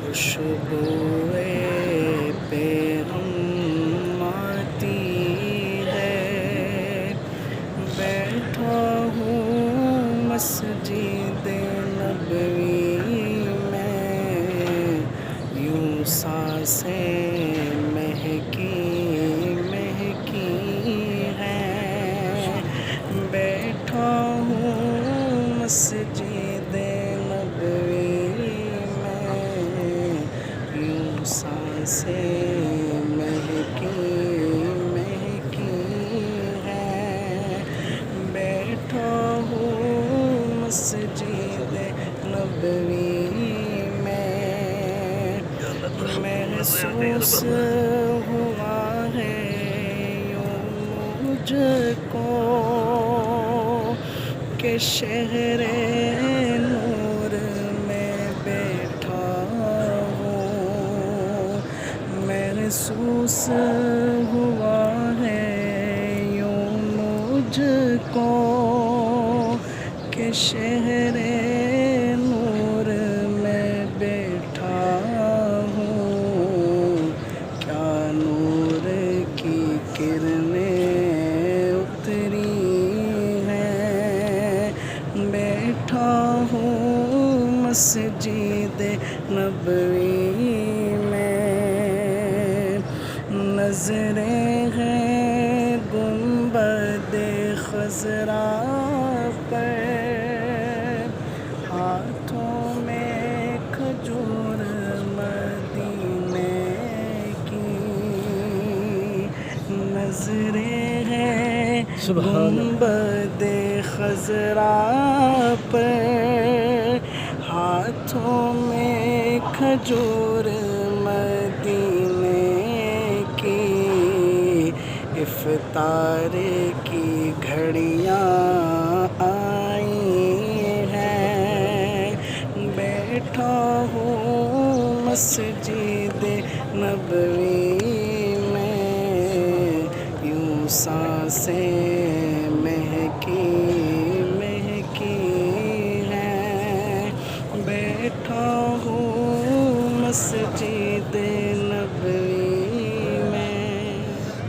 خوشبوئے پیغم آتی ہے، بیٹھا ہوں مسجد نبوی میں، یوں سانسیں مہکی مہکی ہیں، بیٹھا ہوں مسجد نبوی میں، یوں سانسیں مہکی مہکی ہیں، بیٹھا ہوں مسجد نبوی میں، محسوس ہوا ہے یوں مجھ کو کہ شہر نور میں بیٹھا ہوں، محسوس ہوا ہے یوں مجھ کو کہ شہر نور میں بیٹھا ہوں، کیا نور کی کرنیں اتری ہیں، بیٹھا ہوں مسجد نبوی میں، نظریں ہیں گنبد خضرا پر، ہاتھوں میں کھجور مدینے کی، نظریں ہیں گنبد خضرا پر، ہاتھوں میں کھجور مدینے کی، افطار کی گھڑیاں آئی ہیں، بیٹھا ہوں مسجد نبوی میں، یوں سانسیں مہکی مہکی ہیں، بیٹھا ہوں مسجد